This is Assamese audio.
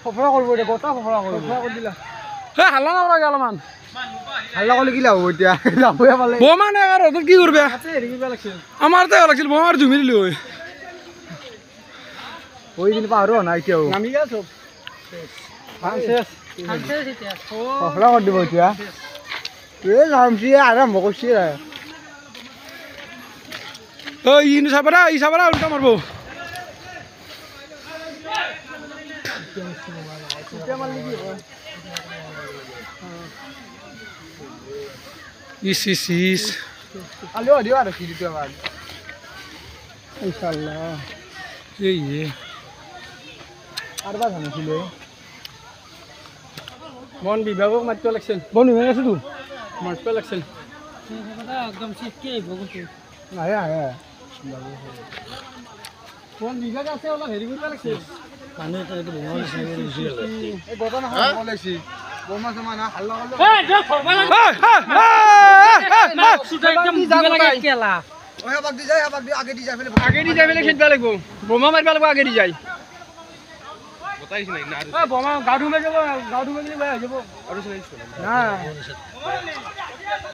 ফফৰা কৰিব দে গোটা ফফৰা কৰি দিলা হে হাল্লা নকৰা অলপমান হাল্লা কৰিলে কি লাভ হ'ব এতিয়া লাভহে পালে বোমা নাই আৰু তোৰ কি কৰবি আমাৰ তাই লাগিছিল বোমাৰ জুমি দিলো হয় ওই দিন পাহৰো না এতিয়াও নামি গেল চব ফফৰা কৰি দিব এতিয়া এই নামছি আৰম্ভ কৰিছে ঐ ই চাবৰা উল্টা মাৰব ইস আলো দিও আর কি দিতে আমার ইনশাআল্লাহ এই আর বাদ হনছিল বন বিভাগক মাত্র লাগছিল বন বিভাগ আছে তো মাত্র লাগছিল একদম শিখকে বগুতে আয় আয় বন বিভাগ আছে ওলা হেৰি কৰিব লাগছিল পানী এটা বোমা দিছিল এই গটা না বলাইছি বোমা জমা না হাল্লা করলো এই দেখ ফরমাল সুটা একদম দিবা লাগে কেলা ওই হাবাক দি যায় আগে দি যাই ফেলে খেলবা লাগবো বোমা মারবা লাগবো আগে দি যাই বতাইছ নাই না বোমা গাড়ু মে যাব গাড়ু মে গলি যাব আর না